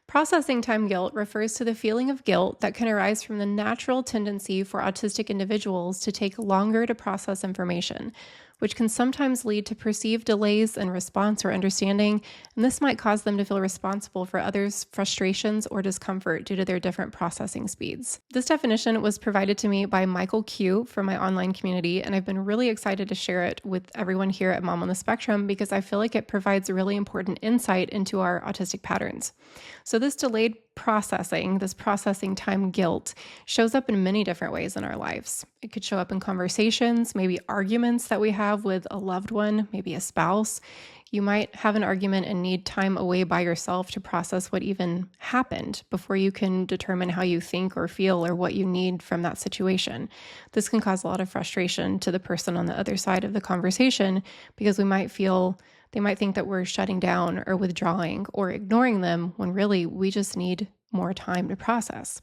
Processing time guilt refers to the feeling of guilt that can arise from the natural tendency for autistic individuals to take longer to process information, which can sometimes lead to perceived delays in response or understanding, and this might cause them to feel responsible for others' frustrations or discomfort due to their different processing speeds. This definition was provided to me by Michael Q from my online community, and I've been really excited to share it with everyone here at Mom on the Spectrum because I feel like it provides a really important insight into our autistic patterns. So this delayed processing, this processing time guilt, shows up in many different ways in our lives. It could show up in conversations, maybe arguments that we have with a loved one, maybe a spouse. You might have an argument and need time away by yourself to process what even happened before you can determine how you think or feel or what you need from that situation. This can cause a lot of frustration to the person on the other side of the conversation because they might think that we're shutting down or withdrawing or ignoring them when really we just need more time to process.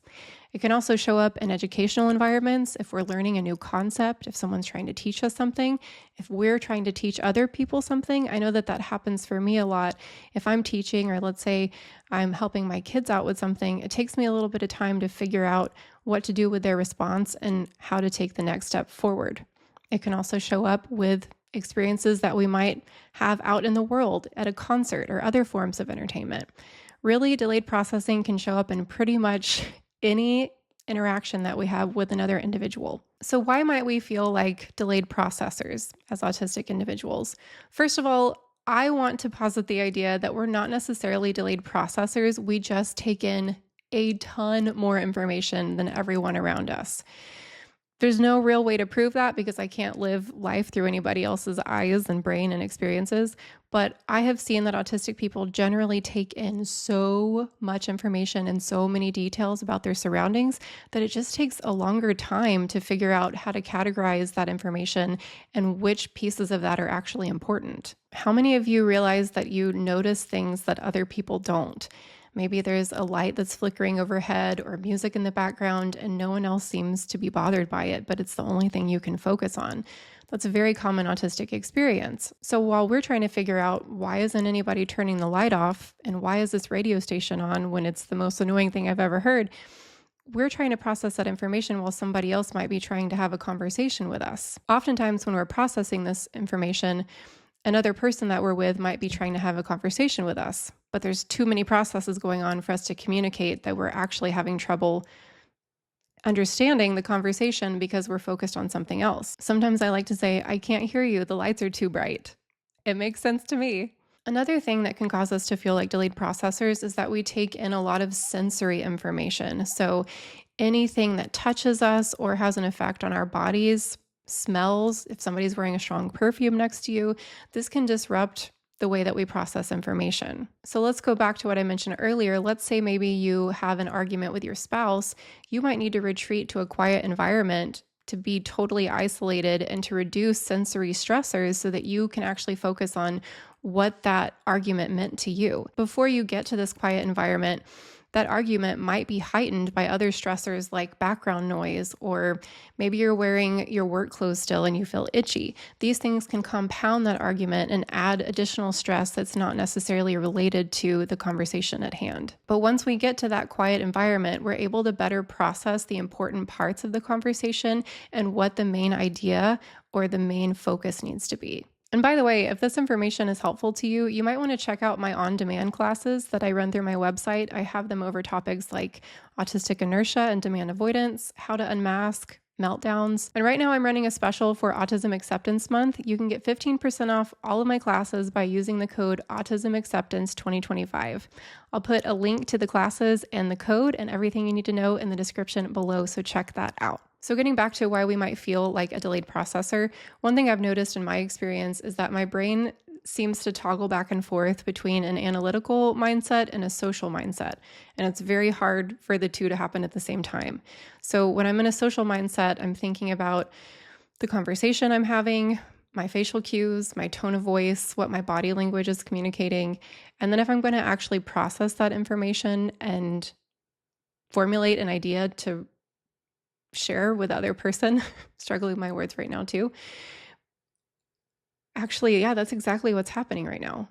It can also show up in educational environments if we're learning a new concept, if someone's trying to teach us something, if we're trying to teach other people something. I know that happens for me a lot. If I'm teaching, or let's say I'm helping my kids out with something, it takes me a little bit of time to figure out what to do with their response and how to take the next step forward. It can also show up with experiences that we might have out in the world at a concert or other forms of entertainment. Really, delayed processing can show up in pretty much any interaction that we have with another individual. So why might we feel like delayed processors as autistic individuals? First of all, I want to posit the idea that we're not necessarily delayed processors. We just take in a ton more information than everyone around us. There's no real way to prove that because I can't live life through anybody else's eyes and brain and experiences, but I have seen that autistic people generally take in so much information and so many details about their surroundings that it just takes a longer time to figure out how to categorize that information and which pieces of that are actually important. How many of you realize that you notice things that other people don't? Maybe there's a light that's flickering overhead or music in the background and no one else seems to be bothered by it, but it's the only thing you can focus on. That's a very common autistic experience. So while we're trying to figure out why isn't anybody turning the light off and why is this radio station on when it's the most annoying thing I've ever heard, we're trying to process that information while somebody else might be trying to have a conversation with us. Oftentimes when we're processing this information, another person that we're with might be trying to have a conversation with us, but there's too many processes going on for us to communicate that we're actually having trouble understanding the conversation because we're focused on something else. Sometimes I like to say, I can't hear you, the lights are too bright. It makes sense to me. Another thing that can cause us to feel like delayed processors is that we take in a lot of sensory information. So anything that touches us or has an effect on our bodies, smells, if somebody's wearing a strong perfume next to you, this can disrupt the way that we process information. So let's go back to what I mentioned earlier. Let's say maybe you have an argument with your spouse. You might need to retreat to a quiet environment to be totally isolated and to reduce sensory stressors so that you can actually focus on what that argument meant to you. Before you get to this quiet environment, that argument might be heightened by other stressors like background noise, or maybe you're wearing your work clothes still and you feel itchy. These things can compound that argument and add additional stress that's not necessarily related to the conversation at hand. But once we get to that quiet environment, we're able to better process the important parts of the conversation and what the main idea or the main focus needs to be. And by the way, if this information is helpful to you, you might want to check out my on-demand classes that I run through my website. I have them over topics like autistic inertia and demand avoidance, how to unmask meltdowns. And right now I'm running a special for Autism Acceptance Month. You can get 15% off all of my classes by using the code Autism Acceptance 2025. I'll put a link to the classes and the code and everything you need to know in the description below, so check that out. So getting back to why we might feel like a delayed processor, one thing I've noticed in my experience is that my brain seems to toggle back and forth between an analytical mindset and a social mindset. And it's very hard for the two to happen at the same time. So when I'm in a social mindset, I'm thinking about the conversation I'm having, my facial cues, my tone of voice, what my body language is communicating. And then if I'm going to actually process that information and formulate an idea to share with other person, struggling with my words right now too. Actually, yeah, that's exactly what's happening right now.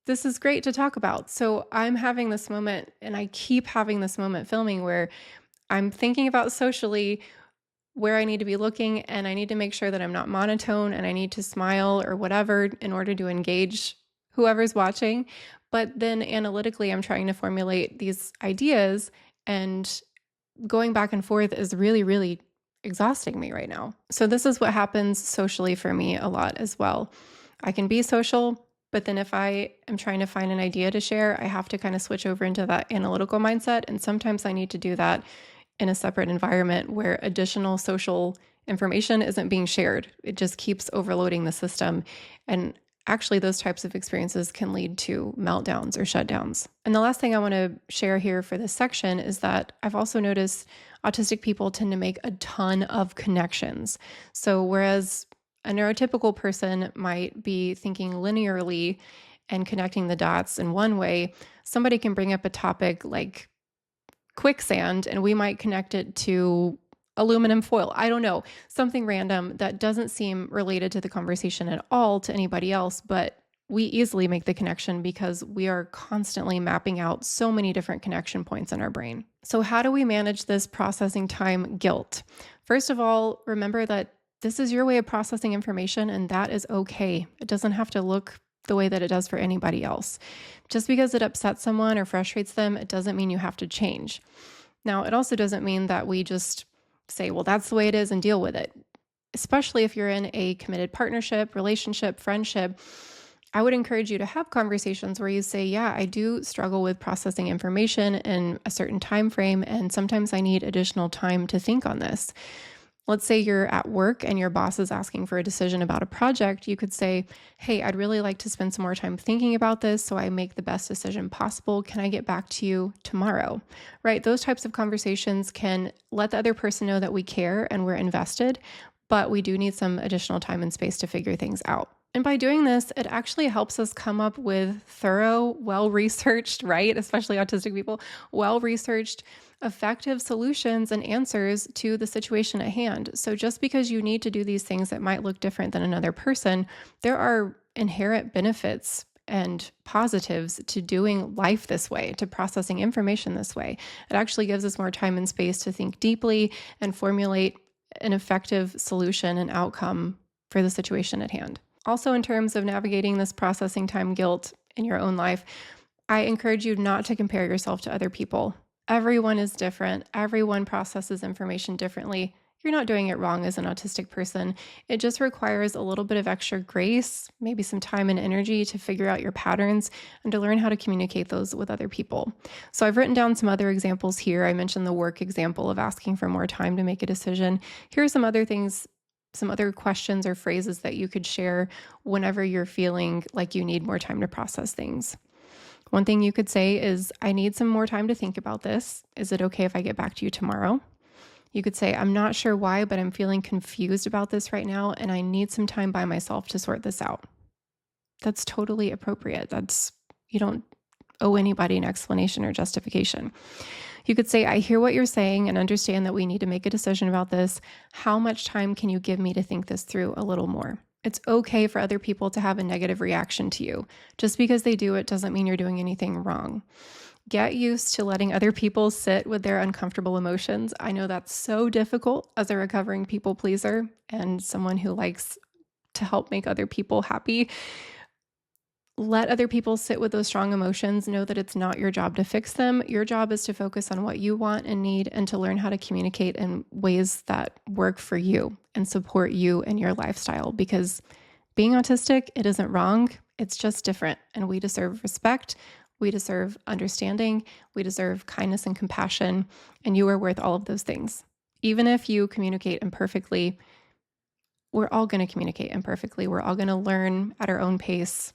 this is great to talk about. So I'm having this moment, and I keep having this moment filming where I'm thinking about socially where I need to be looking, and I need to make sure that I'm not monotone and I need to smile or whatever in order to engage whoever's watching. But then analytically, I'm trying to formulate these ideas, and going back and forth is really, really exhausting me right now. So, this is what happens socially for me a lot as well. I can be social, but then if I am trying to find an idea to share, I have to kind of switch over into that analytical mindset. And sometimes I need to do that in a separate environment where additional social information isn't being shared. It just keeps overloading the system. And actually, those types of experiences can lead to meltdowns or shutdowns. And the last thing I want to share here for this section is that I've also noticed autistic people tend to make a ton of connections. So, whereas a neurotypical person might be thinking linearly and connecting the dots in one way, somebody can bring up a topic like quicksand and we might connect it to aluminum foil. I don't know, something random that doesn't seem related to the conversation at all to anybody else, but we easily make the connection because we are constantly mapping out so many different connection points in our brain. So, how do we manage this processing time guilt? First of all, remember that this is your way of processing information, and that is okay. It doesn't have to look the way that it does for anybody else. Just because it upsets someone or frustrates them, it doesn't mean you have to change. Now, it also doesn't mean that we just say, well, that's the way it is and deal with it. Especially if you're in a committed partnership, relationship, friendship, I would encourage you to have conversations where you say, yeah, I do struggle with processing information in a certain time frame, and sometimes I need additional time to think on this. Let's say you're at work and your boss is asking for a decision about a project. You could say, hey, I'd really like to spend some more time thinking about this so I make the best decision possible. Can I get back to you tomorrow? Right? Those types of conversations can let the other person know that we care and we're invested, but we do need some additional time and space to figure things out. And by doing this, it actually helps us come up with thorough, well-researched, right? Especially autistic people, well-researched, effective solutions and answers to the situation at hand. So just because you need to do these things that might look different than another person, there are inherent benefits and positives to doing life this way, to processing information this way. It actually gives us more time and space to think deeply and formulate an effective solution and outcome for the situation at hand. Also, in terms of navigating this processing time guilt in your own life, I encourage you not to compare yourself to other people. Everyone is different. Everyone processes information differently. You're not doing it wrong as an autistic person. It just requires a little bit of extra grace, maybe some time and energy to figure out your patterns and to learn how to communicate those with other people. So I've written down some other examples here. I mentioned the work example of asking for more time to make a decision. Here are some other things, some other questions or phrases that you could share whenever you're feeling like you need more time to process things. One thing you could say is, I need some more time to think about this. Is it okay if I get back to you tomorrow? You could say, I'm not sure why, but I'm feeling confused about this right now, and I need some time by myself to sort this out. That's totally appropriate. You don't owe anybody an explanation or justification. You could say, I hear what you're saying and understand that we need to make a decision about this. How much time can you give me to think this through a little more? It's okay for other people to have a negative reaction to you. Just because they do it doesn't mean you're doing anything wrong. Get used to letting other people sit with their uncomfortable emotions. I know that's so difficult as a recovering people pleaser and someone who likes to help make other people happy. Let other people sit with those strong emotions. Know that it's not your job to fix them. Your job is to focus on what you want and need and to learn how to communicate in ways that work for you and support you and your lifestyle. Because being autistic, it isn't wrong. It's just different. And we deserve respect. We deserve understanding. We deserve kindness and compassion. And you are worth all of those things. Even if you communicate imperfectly, we're all going to communicate imperfectly. We're all going to learn at our own pace.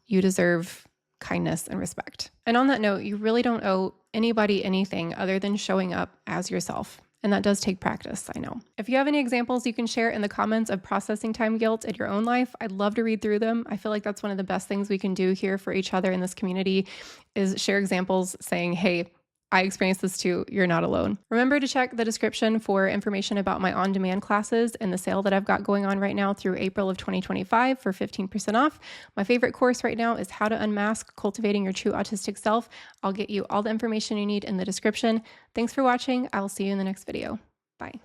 You deserve kindness and respect. And on that note, you really don't owe anybody anything other than showing up as yourself. And that does take practice, I know. If you have any examples you can share in the comments of processing time guilt in your own life, I'd love to read through them. I feel like that's one of the best things we can do here for each other in this community is share examples saying, hey, I experienced this too. You're not alone. Remember to check the description for information about my on-demand classes and the sale that I've got going on right now through April of 2025 for 15% off. My favorite course right now is How to Unmask Cultivating Your True Autistic Self. I'll get you all the information you need in the description. Thanks for watching. I'll see you in the next video. Bye.